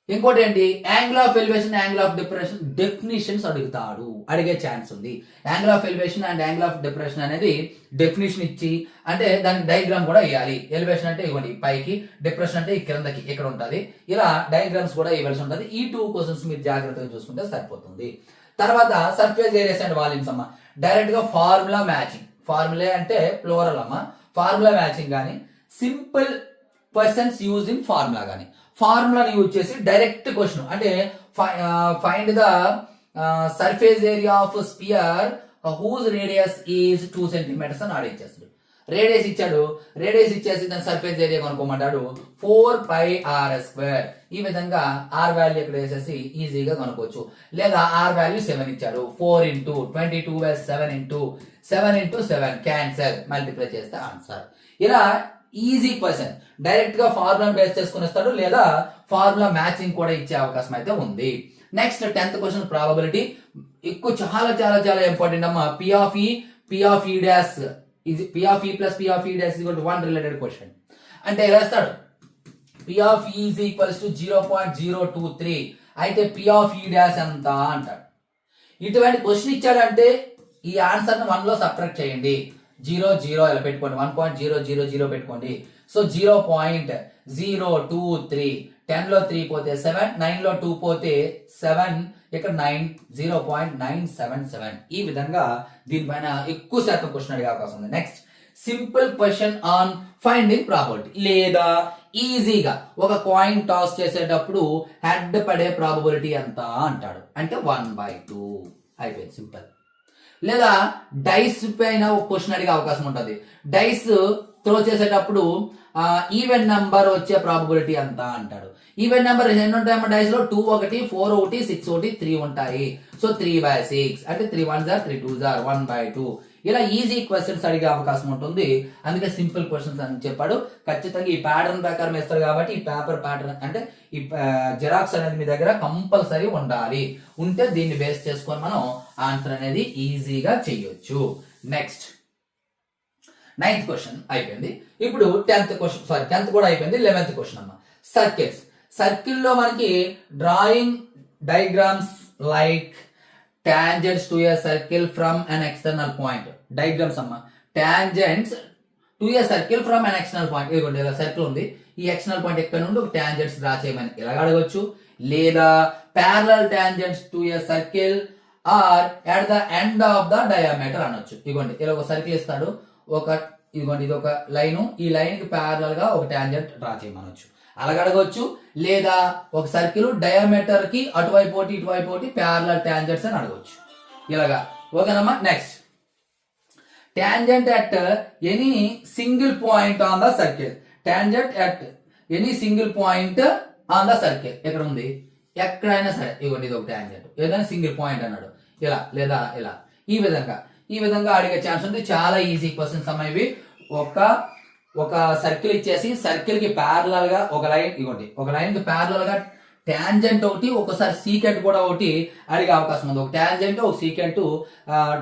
ఇంకోటి ఏంటి, angle of elevation, angle of depression definitions అడుగుతాడు, అడిగే ఛాన్స్ ఉంది. Angle of elevation and angle of depression అనేది డెఫినేషన్ ఇచ్చి అంటే దానికి డయాగ్రామ్ కూడా వేయాలి. ఎలివేషన్ అంటే ఇవ్వండి పైకి, డిప్రెషన్ అంటే ఈ కిందకి ఇక్కడ ఉంటుంది. ఇలా డయాగ్రామ్స్ కూడా ఇవ్వాల్సి ఉంటుంది. ఈ 2 క్వశ్చన్స్ మీరు జాగ్రత్తగా చూసుకుంటే సరిపోతుంది. తర్వాత సర్ఫేస్ ఏరియాస్ అండ్ వాల్యూమ్స్ అమ్మ, డైరెక్ట్ గా ఫార్ములా మ్యాచింగ్. ఫార్ములా అంటే ప్లూరల్ అమ్మ, ఫార్ములా మ్యాచింగ్ కానీ సింపుల్ క్వశ్చన్స్ యూజింగ్ ఫార్ములా కానీ, ఫార్ములాని యూజ్ చేసి డైరెక్ట్ క్వశ్చన్ అంటే find the surface area of sphere whose radius is 2 centimetres అని ఆడిచ్చేస్తాడు. రేడియస్ ఇచ్చాడు, రేడియస్ ఇచ్చేసి దాని సర్ఫేస్ ఏరియా కనుక్కోమంటాడు 4πr². ఈ విధంగా ఆర్ వాల్యూ ఇక్కడ వేసేసి ఈజీగా కనుక్కోవచ్చు. లేదా ఆర్ వాల్యూ 7 ఇచ్చాడు, 4 × 22/7 × 7 × 7 క్యాన్సల్, మల్టిప్లై చేస్తే ఆన్సర్. ఇలా ఈజీ క్వశ్చన్ డైరెక్ట్ గా ఫార్ములా బేస్ చేసుకుని ఇస్తాడు, లేదా ఫార్ములా మ్యాచింగ్ కూడా ఇచ్చే అవకాశం అయితే ఉంది. Next 10th question probability. ఎక్కువ చాలా చాలా చాలా ఇంపార్టెంట్ అమ్మా. P of E dash is P of E plus P of E dash is equal to 1 related question. అంటే ఎలా ఇస్తాడు? P of E is equals to 0.023. అయితే P of E dash ఎంత అంటాడు. ఇటువంటి క్వశ్చన్ ఇచ్చాడంటే ఈ ఆన్సర్ ను 1 లో సబ్ట్రాక్ట్ చేయండి. 0 0 ఇలా పెట్టుకోండి, 1.000 పెట్టుకోండి. సో 0.023. 10 లో 3 పోతే 7, 9 లో 2 పోతే 7, ఇక్కడ 9, 0.977. ఈ విధంగా దీనిపైన ఎక్కువ శాతం క్వశ్చన్ అడిగే అవకాశం ఉంది. Next simple question on finding probability. లేదా ఈజీగా ఒక కాయిన్ టాస్ చేసేటప్పుడు హెడ్ పడే ప్రాబబిలిటీ ఎంత అంటాడు. అంటే 1/2 అయిపోయింది, సింపుల్. లేదా డైస్ పైన ఒక క్వశ్చన్ అడిగే అవకాశం ఉంటుంది. డైస్ త్రో చేసేటప్పుడు ఈవెన్ నెంబర్ వచ్చే ప్రాబబిలిటీ ఎంత అంటాడు. ఈవెన్ నెంబర్ ఎన్ని ఉంటాయమ్మా డైస్ లో? 2 1, 4 1, 6 1, 3 ఉంటాయి. సో 3/6 అంటే 3 1s are 3 2s are 1/2. ఇలా ఈజీ క్వశ్చన్స్ అడిగే అవకాశం ఉంటుంది. అందుకే సింపుల్ క్వశ్చన్స్ అని చెప్పాడు. ఖచ్చితంగా ఈ ప్యాటర్న్ ప్రకారం ఇస్తారు కాబట్టి ఈ పేపర్ ప్యాటర్న్ అంటే ఈ జెరాక్స్ అనేది మీ దగ్గర కంపల్సరీ ఉండాలి. ఉంటే దీన్ని బేస్ చేసుకొని మనం ఆన్సర్ అనేది ఈజీగా చేయొచ్చు. నెక్స్ట్ 9th క్వశ్చన్ అయిపోయింది. ఇప్పుడు 10th క్వశ్చన్, 10th కూడా అయిపోయింది. 11th క్వశ్చన్ అమ్మా. సర్కిల్స్. సర్కిల్లో మనకి drawing diagrams like tangents to a circle from an external point. Diagrams అమ్మా. Tangents to a circle from an external point. ఇదిగోండి ఇలా సర్కిల్ ఉంది, ఈ ఎక్స్టర్నల్ పాయింట్ ఎక్కడ నుండి ఒక టాంజెంట్స్ డ్రా చేయమని ఇలా అడగొచ్చు. లేదా parallel tangents to a circle or at the end of the diameter అనొచ్చు. ఇదిగోండి ఇలా ఒక సర్కిల్ ఇస్తాడు, ఇదిగోండి ఇది ఒక లైన్, ఈ లైన్ కి ప్యారలల్ గా ఒక టాంజెంట్ డ్రా చేయమనొచ్చు, అలాగ అడగొచ్చు. లేదా ఒక సర్కిల్ డయామీటర్ కి అటువైపు ఒకటి ఇటువైపు ఒకటి ప్యారలల్ టాంజెంట్స్ అని అడగొచ్చు ఇలాగా. ఓకేనమ్మా. Next tangent at any single point on the circle. Tangent at any single point on the circle ఎక్కడ ఉంది? ఎక్కడైనా సరే. ఇదిగోండి ఇది ఒక టాంజెంట్, ఏదైనా సింగిల్ పాయింట్ అన్నాడు ఇలా, లేదా ఇలా. ఈ విధంగా అడిగే ఛాన్స్ ఉంది. చాలా ఈజీ క్వశ్చన్స్ అమ్మా ఇవి. ఒక సర్కిల్ ఇచ్చేసి సర్కిల్ కి ప్యారలల్ గా ఒక లైన్, ఇవ్వండి ఒక లైన్ కి ప్యారలల్ గా టాంజెంట్ ఒకటి, ఒకసారి సీకెంట్ కూడా ఒకటి అడిగే అవకాశం ఉంది. ఒక టాంజెంట్ ఒక సీకెంట్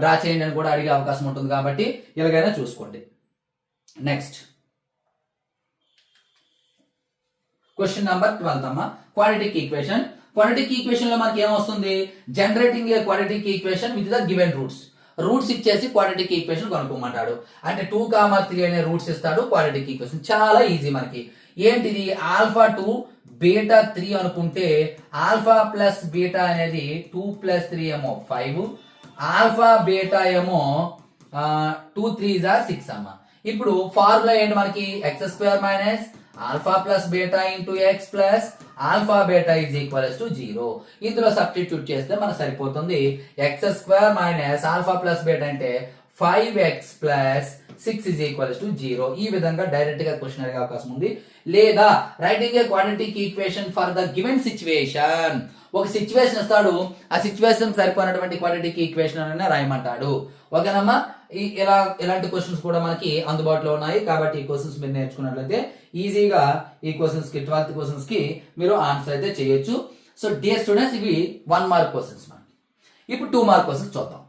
డ్రా చేయండి అని కూడా అడిగే అవకాశం ఉంటుంది. కాబట్టి ఎలాగైనా చూసుకోండి. నెక్స్ట్ క్వశ్చన్ నెంబర్ 12 అమ్మా. Quadratic equation. క్వాడ్రాటిక్ ఈక్వేషన్ లో మనకి ఏమొస్తుంది? Generating a quadratic equation with the given roots ఇచ్చేసి క్వాడ్రాటిక్ ఈక్వేషన్ కనుక్కోమంటాడు. అంటే 2, 3 అనే రూట్స్ ఇస్తాడు. క్వాడ్రాటిక్ ఈక్వేషన్ చాలా ఈజీ మనకి. ఏంటిది? α2 β3 అనుకుంటే ఆల్ఫా ప్లస్ బీటా అనేది 2 + 3 ఏమో 5, ఆల్ఫా బీటా ఏమో 2 3s are 6 అమ్మ. ఇప్పుడు ఫార్ములా ఏంటి మనకి? x² - alpha plus beta into X plus alpha beta is equals to 0. ఇందులో సబ్స్టిట్యూట్ చేస్తే మనకు సరిపోతుంది. x² - ఆల్ఫా ప్లస్ బీటా అంటే 5x + 6 ఈజ్ ఈక్వల్స్ టు 0. ఈ విధంగా డైరెక్ట్ గా క్వశ్చన్ అడిగే అవకాశం ఉంది. లేదా writing a quadratic equation for the given situation. ఒక సిచ్యువేషన్ ఇస్తాడు, ఆ సిచ్యువేషన్ సరిపోయినటువంటి క్వాడ్రాటిక్ ఈక్వేషన్ అని రాయమంటాడు. ఓకేనమ్మా. ఇలాంటి క్వశ్చన్స్ కూడా మనకి అందుబాటులో ఉన్నాయి. కాబట్టి ఈ క్వశ్చన్స్ మీరు నేర్చుకున్నట్లయితే ఈజీగా ఈ క్వశ్చన్స్ కి 12th క్వశ్చన్స్ కి మీరు ఆన్సర్ అయితే చేయొచ్చు. సో డియర్ స్టూడెంట్స్, ఇవి 1 మార్క్ క్వశ్చన్స్ మనకి. ఇప్పుడు 2 మార్క్ క్వశ్చన్స్ చూద్దాం.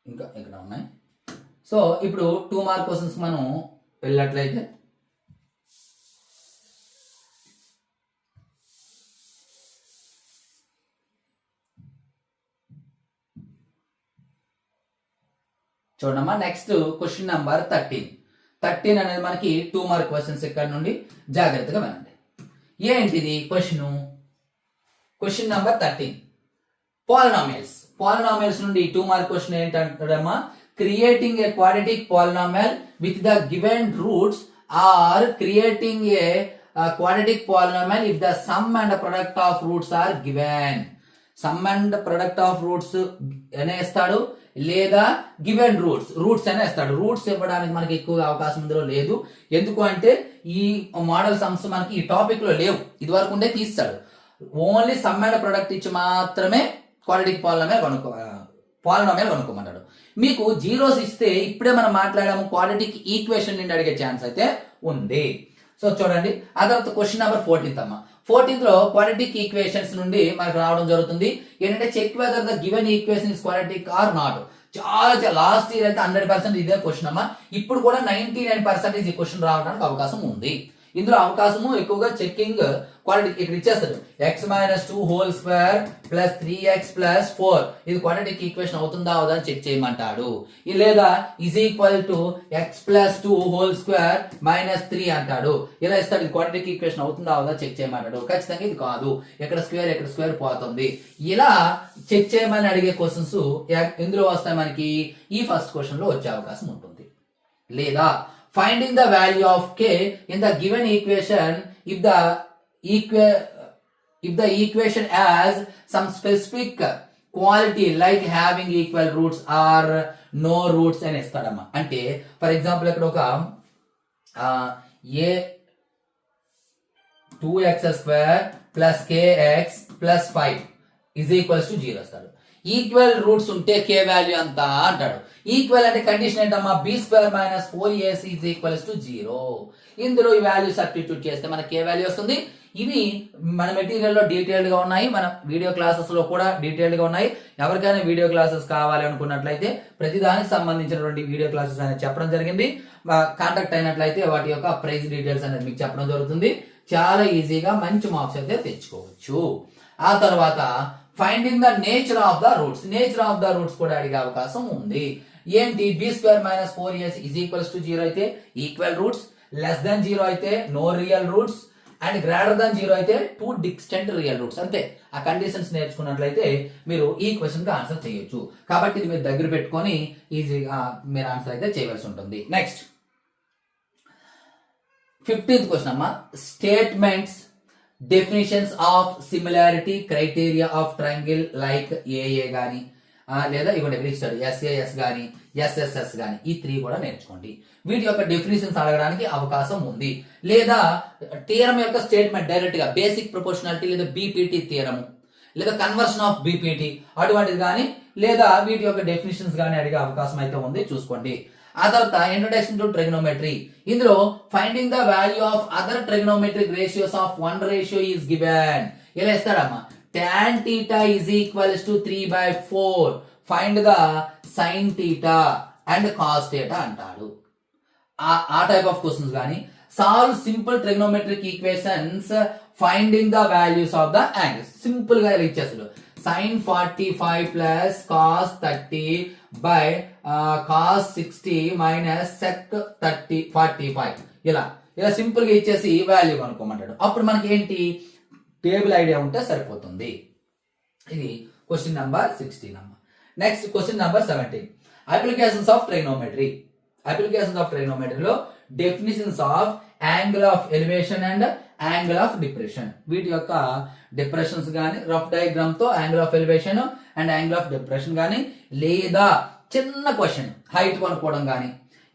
ఇంకా ఇక్కడ ఉన్నాయి. సో ఇప్పుడు 2 మార్క్ క్వశ్చన్స్ మనం వెళ్ళినట్లయితే చూడమ్మా. నెక్స్ట్ క్వశ్చన్ నెంబర్ 13 అనేది మనకి 2 మార్క్ క్వశ్చన్స్. ఇక్కడ నుండి జాగ్రత్తగా వినండి. ఏంటిది క్వశ్చన్ నెంబర్ 13 పాలినామియల్స్ నుండి 2 మార్క్ క్వశ్చన్ ఏంటంటాడమ్మా? Creating a quadratic polynomial with the given roots or creating a quadratic polynomial if the sum and product of roots are given. Sum and product of roots అనే ఇస్తాడు, లేదా గివెన్ రూట్స్ అనే ఇస్తాడు. రూట్స్ ఇవ్వడానికి మనకి ఎక్కువ అవకాశం ఇందులో లేదు. ఎందుకు అంటే ఈ మోడల్ సమ్స్ మనకి ఈ టాపిక్ లో లేవు, ఇది వరకు ఉండే తీస్తాడు. ఓన్లీ సమ్ అండ్ ప్రొడక్ట్ ఇచ్చి మాత్రమే క్వాడ్రాటిక్ పాలినామియల్ కనుక్కోమన్నాడు. మీకు జీరోస్ ఇస్తే ఇప్పుడే మనం మాట్లాడాము, క్వాడ్రాటిక్ ఈక్వేషన్ నుండి అడిగే ఛాన్స్ అయితే ఉంది. సో చూడండి, ఆ తర్వాత క్వశ్చన్ నెంబర్ 14 అమ్మా. 14th లో క్వాడ్రాటిక్ ఈక్వేషన్స్ నుండి మనకు రావడం జరుగుతుంది. ఏంటంటే check whether the given equation is quadratic or not. చాలా లాస్ట్ ఇయర్ అయితే 100% ఇదే క్వశ్చన్ అమ్మా. ఇప్పుడు కూడా 99% ఈ క్వశ్చన్ రావడానికి అవకాశం ఉంది. ఇందులో అవకాశము ఎక్కువగా చెక్కింగ్ క్వాడ్రాటిక్ ఇక్కడ ఇచ్చేస్తాడు. x - 2 whole square plus 3x plus 4 ఇది క్వాడ్రాటిక్ ఈక్వేషన్ అవుతుందా అవదా అని చెక్ చేయమంటాడు. లేదా is equal to x plus 2 whole square minus 3 అంటాడు. ఇలా ఇస్తాడు. ఇది క్వాడ్రాటిక్ ఈక్వేషన్ అవుతుందా అవదా చెక్ చేయమంటాడు. ఖచ్చితంగా ఇది కాదు, ఎక్కడ స్క్వేర్ పోతుంది. ఇలా చెక్ చేయమని అడిగే క్వశ్చన్స్ ఎందులో వస్తాయి మనకి, ఈ ఫస్ట్ క్వశ్చన్ లో వచ్చే అవకాశం ఉంటుంది. లేదా finding the value of k in the given equation if the equation has some specific quality like having equal roots or no roots అని ఇస్తాడమ్మా. అంటే ఫర్ ఎగ్జాంపుల్ ఇక్కడ ఒక a 2x² plus kx plus 5 is equals to 0 ఇస్తాడు. ఈక్వల్ రూట్స్ ఉంటే k వాల్యూ అంత అంటాడు. ఈక్వల్ అంటే కండిషన్ ఏంటమ్మా, b² - 4ac is equals to 0. ఇందులో ఈ వాల్యూ సబ్స్టిట్యూట్ చేస్తే మనకి k వాల్యూ వస్తుంది. ఇవి మన మెటీరియల్ లో డీటెయిల్డ్ గా ఉన్నాయి, మన వీడియో క్లాసెస్ లో కూడా డీటెయిల్డ్ గా ఉన్నాయి. ఎవరికైనా వీడియో క్లాసెస్ కావాలి అనుకున్నట్లయితే ప్రతి దానికి సంబంధించినటువంటి వీడియో క్లాసెస్ అనేది చెప్పడం జరిగింది. కాంటాక్ట్ అయినట్లయితే వాటి యొక్క ప్రైస్ డీటెయిల్స్ అనేది మీకు చెప్పడం జరుగుతుంది. చాలా ఈజీగా మంచి మార్క్స్ అయితే తెచ్చుకోవచ్చు. ఆ తర్వాత finding the nature of the roots కూడా అడిగే అవకాశం ఉంది. ఏంటి, b² - 4ac is equals to 0 అయితే ఈక్వల్ రూట్స్, లెస్ దాన్ 0 అయితే no real roots, and greater than 0 అయితే 2 డిస్టెంట్ రియల్ రూట్స్. అంతే. ఆ కండిషన్స్ నేర్చుకున్నట్లయితే మీరు ఈ క్వశ్చన్ కి ఆన్సర్ చేయొచ్చు. కాబట్టి ఇది మీరు దగ్గర పెట్టుకొని ఈజీగా మీరు ఆన్సర్ అయితే చేయవలసి ఉంటుంది. నెక్స్ట్ 15th క్వశ్చన్ అమ్మా. Statements definitions of similarity criteria of triangle like ఏఏ గాని లేదా ఇవ్వండి ఇక్కడ ఇస్తాడు ఎస్ఏఎస్ గాని ఎస్ఎస్ఎస్ గాని, ఈ 3 కూడా నేర్చుకోండి. వీటి యొక్క డెఫినిషన్స్ అడగడానికి అవకాశం ఉంది. లేదా థియరం యొక్క స్టేట్మెంట్ డైరెక్ట్ గా బేసిక్ ప్రపోర్షనాలిటీ లేదా బీపీటీ థియరం లేదా కన్వర్షన్ ఆఫ్ బీపీటీ అటువంటిది కానీ, లేదా వీటి యొక్క డెఫినిషన్స్ కానీ అడిగే అవకాశం అయితే ఉంది, చూసుకోండి. ఆ తర్వాత ఇంట్రొడక్షన్ టు ట్రిగనోమెట్రీ. ఇందులో finding the value of other trigonometric ratios of 1 ratio is given. ఇలా ఇస్తాడమ్మా. tan theta is equals to 3/4. Find the sin theta and cos theta అంటాడు. ఆ టైప్ ఆఫ్ క్వశ్చన్స్ కానీ, solve simple trigonometric equations finding the values of the angles. Simple గా ఇలా ఇచ్చేస్తాడు. sin 45 plus cos 30 by cos 60 minus sec 45 ఇలా సింపుల్ గా ఇచ్చేసి వాల్యూ కనుక్కోమంటాడు. అప్పుడు మనకి ఏంటి, టేబుల్ ఐడియా ఉంటే సరిపోతుంది. ఇది క్వశ్చన్ నెంబర్ 16 అమ్మ. Next question number 17. Applications of ట్రైగనోమెట్రీలో definitions of angle of elevation and angle of depression. వీటి యొక్క డిప్రెషన్స్ కానీ, రఫ్ డయాగ్రామ్ తో angle of elevation and angle of depression కానీ, లేదా చిన్న క్వశ్చన్ హైట్ కనుక్కోవడం కానీ.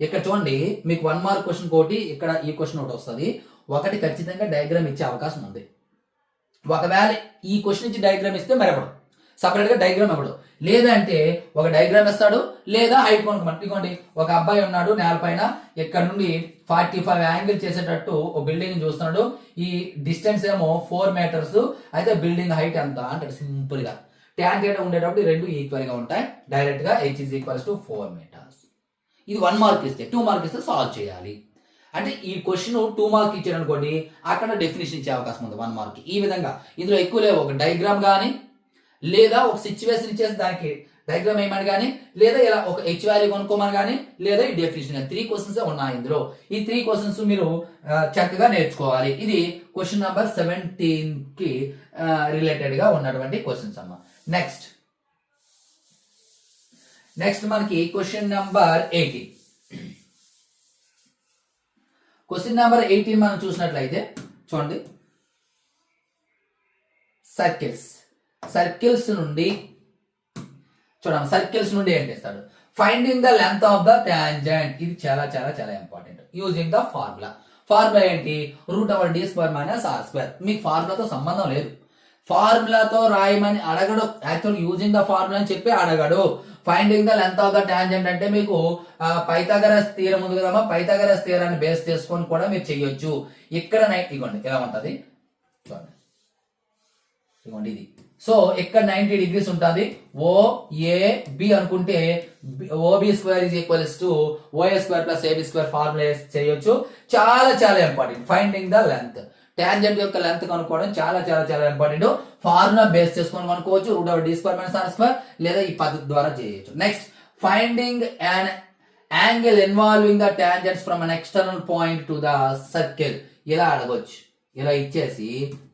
ఇక్కడ చూడండి, మీకు 1 మార్క్ క్వశ్చన్ కోటి, ఇక్కడ ఈ క్వశ్చన్ ఒకటి వస్తుంది. ఒకటి ఖచ్చితంగా డయాగ్రామ్ ఇచ్చే అవకాశం ఉంది. ఒకవేళ ఈ క్వశ్చన్ ఇచ్చి డయాగ్రామ్ ఇస్తే మరొకడు సపరేట్ గా డయాగ్రామ్ ఇవ్వడు. లేదంటే ఒక డయాగ్రామ్ ఇస్తాడు, లేదా హైట్ కొనుక్కోండి. ఒక అబ్బాయి ఉన్నాడు నేలపైన, ఇక్కడ నుండి 45 యాంగిల్ చేసేటట్టు ఒక బిల్డింగ్ చూస్తున్నాడు. ఈ డిస్టెన్స్ ఏమో 4 మీటర్స్, అయితే బిల్డింగ్ హైట్ ఎంత అంటే సింపుల్ గా tan θ ఉండేటప్పుడు 2 ఈక్వల్ గా ఉంటాయి. డైరెక్ట్ గా h is equals to 4 meters. ఇది 1 మార్క్ ఇస్తే, 2 మార్క్ ఇస్తే సాల్వ్ చేయాలి. అంటే ఈ క్వశ్చన్ 2 మార్క్ ఇచ్చాడు అనుకోండి, అక్కడ డెఫినేషన్ ఇచ్చే అవకాశం ఉంది 1 మార్క్. ఈ విధంగా ఇందులో ఎక్కువ లేవు, ఒక డయాగ్రామ్ కానీ, లేదా ఒక సిచ్యువేషన్ ఇచ్చేసి దానికి డయాగ్రామ్ వేయమని కానీ, లేదా ఇలా ఒక హెచ్ వాల్యూ కొనుక్కోమని కానీ, లేదా ఈ డెఫినేషన్. 3 క్వశ్చన్స్ ఉన్నాయి ఇందులో. ఈ 3 క్వశ్చన్స్ మీరు చక్కగా నేర్చుకోవాలి. ఇది క్వశ్చన్ నెంబర్ 17 కి రిలేటెడ్ గా ఉన్నటువంటి క్వశ్చన్స్ అమ్మా. నెక్స్ట్ మనకి క్వశ్చన్ నెంబర్ 18. క్వశ్చన్ నెంబర్ 18 మనం చూసినట్లయితే చూడండి, సర్కిల్స్ నుండి చూడండి, సర్కిల్స్ నుండి ఏం చేస్తాడు, finding the length of the tangent. ఇది చాలా చాలా చాలా ఇంపార్టెంట్. యూజింగ్ ద ఫార్ములా ఏంటి, √d² - r². మీకు ఫార్ములాతో సంబంధం లేదు, ఫార్ములాతో రాయమని అడగడు. యాక్చువల్ యూజింగ్ ద ఫార్ములా అని చెప్పి అడగడు. Finding the length of the tangent అంటే మీకు పైథాగరస్ థియరం ఉంది కదమ్మా, పైథాగరస్ థియరాన్ని బేస్ చేసుకొని కూడా మీరు చెయ్యొచ్చు. ఇక్కడ ఇగోండి ఎలా ఉంటుంది, ఇగోండి ఇది. సో ఇక్కడ 90 degrees ఉంటుంది. OAB అనుకుంటే OB² = OA² + AB² ఫార్ములా చేయొచ్చు. చాలా చాలా important. Finding the length, tangent యొక్క లెంత్ కనుక్కోవడం చాలా చాలా చాలా ఇంపార్టెంట్. ఫార్ములా బేస్ చేసుకొని కనుక్కోవచ్చు, √d² - r² లేదా ఈ పద్ధతి ద్వారా చేయొచ్చు. Next, finding an angle involving the tangents from an external point to the circle. ఇలా అడగొచ్చు, ఇలా ఇచ్చేసి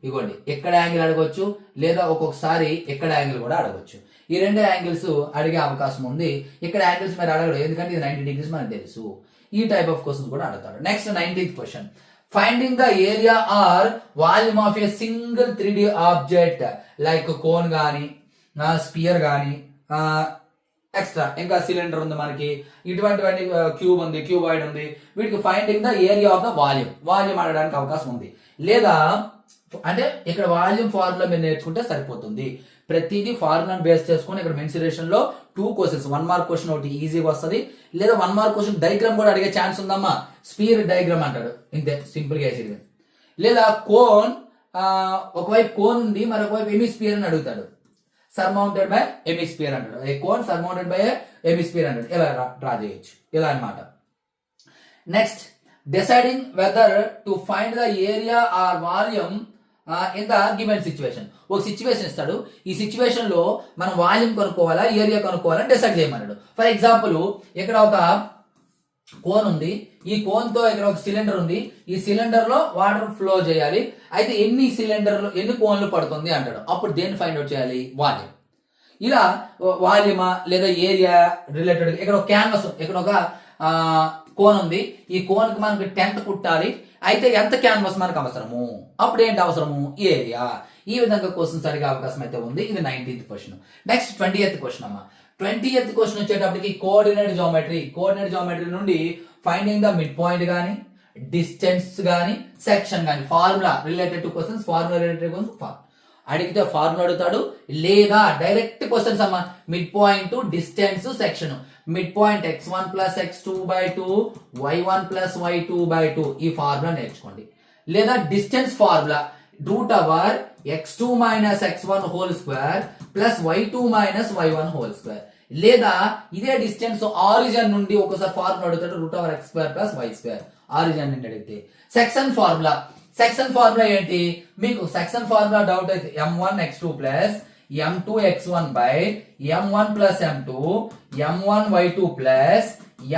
ఇగోండి ఎక్కడ యాంగిల్ అడగొచ్చు, లేదా ఒక్కొక్కసారి ఎక్కడ యాంగిల్ కూడా అడగొచ్చు. ఈ రెండు యాంగిల్స్ అడిగే అవకాశం ఉంది. ఇక్కడ యాంగిల్స్ మీరు అడగడు, ఎందుకంటే ఇది 90 degrees మనకు తెలుసు. ఈ టైప్ ఆఫ్ క్వశ్చన్ కూడా అడుగుతాడు. Next 19th question, finding the area or volume of a single 3D object like cone గానీ, స్పియర్ గానీ, ఎక్స్ట్రా ఇంకా సిలిండర్ ఉంది మనకి, ఇటువంటివన్నీ క్యూబ్ ఉంది, క్యూబాయిడ్ ఉంది. వీటికి finding the area of the volume అడగడానికి అవకాశం ఉంది. లేదా అంటే ఇక్కడ వాల్యూమ్ ఫార్ములా మీరు నేర్చుకుంటే సరిపోతుంది. ప్రతిదీ ఫార్ములాను బేస్ చేసుకొని ఇక్కడ మెన్సురేషన్ లో 2 క్వశ్చన్స్, 1 మార్క్ క్వశ్చన్ ఒకటి ఈజీగా వస్తుంది, లేదా 1 మార్క్ క్వశ్చన్ డయాగ్రామ్ కూడా అడిగే ఛాన్స్ ఉందమ్మా. స్పియర్ డయాగ్రామ్ అంటాడు, ఇంతే సింపుల్ గా వేసేది. లేదా కోన్, ఒకవైపు కోన్ ఉంది, మరొకవైపు ఎమిస్పియర్ అని అడుగుతాడు. సర్మౌంటెడ్ బై ఎమిస్పియర్ అంటాడు. ఏ కోన్ సర్మౌంటెడ్ బై ఎమిస్పియర్ అంటాడు. ఇలా డ్రా చేయొచ్చు, ఇలా అన్నమాట. Next, deciding whether to find the area or volume in the given situation. ఒక సిచ్యువేషన్ ఇస్తాడు, ఈ సిచ్యువేషన్ లో మనం వాల్యూమ్ కనుక్కోవాలా, ఏరియా కనుక్కోవాలని డిసైడ్ చేయమన్నాడు. ఫర్ ఎగ్జాంపుల్, ఇక్కడ ఒక కోన్ ఉంది, ఈ కోన్ తో ఇక్కడ ఒక సిలిండర్ ఉంది, ఈ సిలిండర్ లో వాటర్ ఫ్లో చేయాలి. అయితే ఎన్ని కోన్లు పడుతుంది అంటాడు. అప్పుడు దేన్ని ఫైండ్ అవుట్ చేయాలి, వాల్యూమ్. ఇలా వాల్యూమా లేదా ఏరియా రిలేటెడ్. ఇక్కడ ఒక క్యాన్వస్, ఇక్కడ ఒక కోన్ ఉంది, ఈ కోన్ కి మనకి టెంట్ కుట్టాలి. అయితే ఎంత క్యాన్వాస్ మనకు అవసరము, అప్పుడు ఏంటి అవసరము, ఏరియా. ఈ విధంగా క్వశ్చన్స్ అడిగే అవకాశం అయితే ఉంది. ఇది 19th question. Next 20th question అమ్మా. 20th క్వశ్చన్ వచ్చేటప్పటికి కోఆర్డినేట్ జామెట్రీ నుండి ఫైండింగ్ ద మిడ్ పాయింట్ గానీ, డిస్టెన్స్ గానీ, సెక్షన్ గానీ, ఫార్ములా రిలేటెడ్ టు క్వశ్చన్స్, అడిగితే ఫార్ములా అడుగుతాడు, లేదా డైరెక్ట్ క్వశ్చన్స్ అమ్మా. Mid point, distance, section. Mid point x1 + x2/2, y1 + y2/2 ఈ ఫార్ములా నేర్చుకోండి. లేదా distance formula √x2 - x1² + y2 - y1². లేదా ఇదే డిస్టెన్స్ ఆరిజిన్ నుండి ఒకసారి ఫార్ములా అడుగుతాడు, √x² + y². ఆరిజిన్ నుండి అడిగితే సెక్షన్ ఫార్ములా ఏంటి, మీకు సెక్షన్ ఫార్ములా డౌట్ అయితే m1x2 + m2x1/m1 + m2, m1y2 +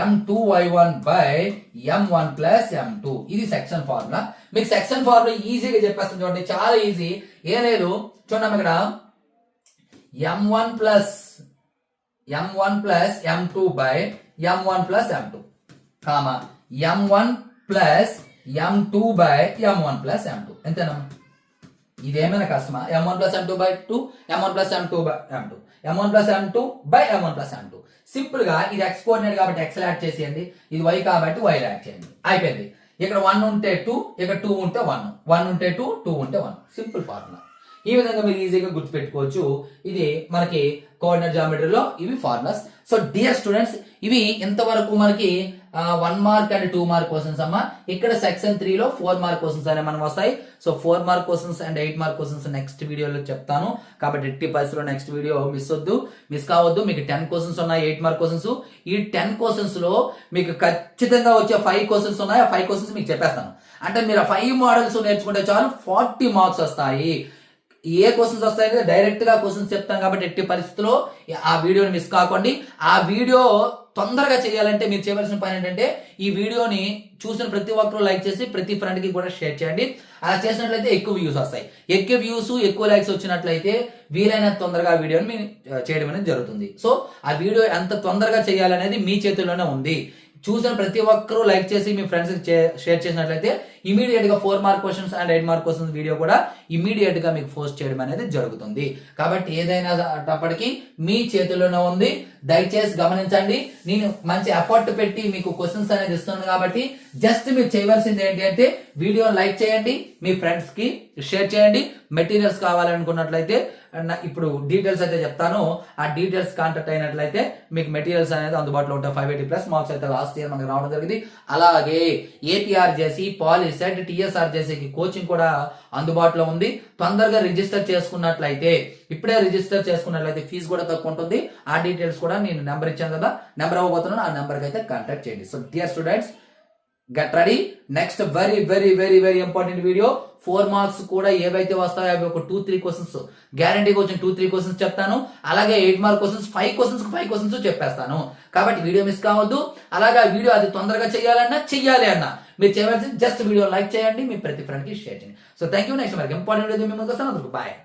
m2y1/m1 + m2. ఇది సెక్షన్ ఫార్ములా. మీకు సెక్షన్ ఫార్ములా ఈజీగా చెప్పేస్తాను చూడండి, చాలా ఈజీ. ఏం లేదు చూడండి, ఇక్కడ m1 + m2/m1 + m2, m1 + m2/m1 + m2. ఎంతేనా, ఇదేమైనా కష్టమా? m1 + m2/2, m1 + m2/m2, m1 + m2/m1 + m2. Simple గా ఇది x కోఆర్డినేట్ కాబట్టి x యాడ్ చేసేయండి, ఇది y కాబట్టి y యాడ్ చేయండి, అయిపోయింది. ఇక్కడ 1 ఉంటే 2, ఇక్కడ 2 ఉంటే 1, 1 ఉంటే 2, 2 ఉంటే 1. Simple formula. ఈ విధంగా మీరు ఈజీగా గుర్తుపెట్టుకోవచ్చు. ఇది మనకి కోఆర్డినేట్ జామెట్రీలో ఇవి ఫార్ములాస్. సో డియర్ స్టూడెంట్స్, ఇవి ఇంతవరకు మనకి 1 మార్క్ అండ్ 2 మార్క్ క్వశ్చన్స్ అమ్మా. ఇక్కడ సెక్షన్ 3 లో 4 మార్క్ క్వశ్చన్స్ అనేవి మనం వస్తాయి. So 4 mark questions and 8 mark questions next వీడియోలో చెప్తాను. కాబట్టి 80% నెక్స్ట్ వీడియో మిస్ కావద్దు. మీకు 10 క్వశ్చన్స్ ఉన్నాయి, 8 మార్క్ క్వశ్చన్స్. ఈ 10 క్వశ్చన్స్ లో మీకు ఖచ్చితంగా వచ్చే 5 క్వశ్చన్స్ ఉన్నాయి. ఆ 5 క్వశ్చన్స్ మీకు చెప్పేస్తాను. అంటే మీరు 5 మోడల్స్ నేర్చుకుంటే చాలు 40 మార్క్స్ వస్తాయి. ఏ క్వశ్చన్స్ వస్తాయి డైరెక్ట్ గా క్వశ్చన్స్ చెప్తాను కాబట్టి ఎట్టి పరిస్థితుల్లో ఆ వీడియోని మిస్ కాకండి. ఆ వీడియో తొందరగా చేయాలంటే మీరు చేయవలసిన పని ఏంటంటే, ఈ వీడియోని చూసిన ప్రతి ఒక్కరు లైక్ చేసి ప్రతి ఫ్రెండ్ కి కూడా షేర్ చేయండి. అలా చేసినట్లయితే ఎక్కువ వ్యూస్ వస్తాయి. ఎక్కువ వ్యూస్, ఎక్కువ లైక్స్ వచ్చినట్లయితే వీలైనంత తొందరగా ఆ వీడియోని చేయడం అనేది జరుగుతుంది. సో ఆ వీడియో ఎంత తొందరగా చేయాలనేది మీ చేతుల్లోనే ఉంది. చూసిన ప్రతి ఒక్కరూ లైక్ చేసి మీ ఫ్రెండ్స్ కి షేర్ చేసినట్లయితే ఇమీడియట్ గా 4 mark questions and 8 mark questions video కూడా ఇమీడియట్ గా మీకు పోస్ట్ చేయడం అనేది జరుగుతుంది. కాబట్టి ఏదైనా అప్పటికి మీ చేతిలోనే ఉంది. దయచేసి గమనించండి, నేను మంచి ఎఫర్ట్ పెట్టి మీకు క్వశ్చన్స్ అనేది ఇస్తున్నాను కాబట్టి జస్ట్ మీరు చేయవలసింది ఏంటి అంటే వీడియో లైక్ చేయండి, మీ ఫ్రెండ్స్ కి షేర్ చేయండి. మెటీరియల్స్ కావాలనుకున్నట్లయితే ఇప్పుడు డీటెయిల్స్ అయితే చెప్తాను, ఆ డీటెయిల్స్ కాంటాక్ట్ అయినట్లయితే మీకు మెటీరియల్స్ అనేది అందుబాటులో ఉంటాయి. 580+ మార్క్స్ అయితే లాస్ట్ ఇయర్ మనకు రావడం జరిగింది. అలాగే ఏపీఆర్జేసీ, పాలిసెట్, టీఎస్ఆర్జేసీకి కోచింగ్ కూడా అందుబాటులో ఉంది. తొందరగా రిజిస్టర్ చేసుకున్నట్లయితే, ఇప్పుడే రిజిస్టర్ చేసుకున్నట్లయితే ఫీజు కూడా తక్కువ ఉంటుంది. ఆ డీటెయిల్స్ కూడా నేను నెంబర్ ఇచ్చాను కదా, నెంబర్ అవ్వబోతున్నాను, ఆ నెంబర్కి అయితే కాంటాక్ట్ చేయండి. So dear students, get ready. Next very very very very important video. 4 marks కూడా ఏవైతే వస్తాయో అవి ఒక 2-3 క్వశ్చన్స్ గ్యారంటీగా వచ్చిన 2-3 క్వశ్చన్స్ చెప్తాను. అలాగే 8 మార్క్ క్వశ్చన్స్ 5 క్వశ్చన్స్ చెప్పేస్తాను. కాబట్టి వీడియో మిస్ కావద్దు. అలాగే వీడియో అది తొందరగా చెయ్యాలి అన్నా మీరు చేయవలసింది జస్ట్ వీడియో లైక్ చేయండి, మీ ప్రతి ఫ్రెండ్ కి షేర్ చేయండి. So thank you. నెక్స్ట్ మరి ఇంపార్టెంట్ వీడియో మేము వస్తాను. బాయ్.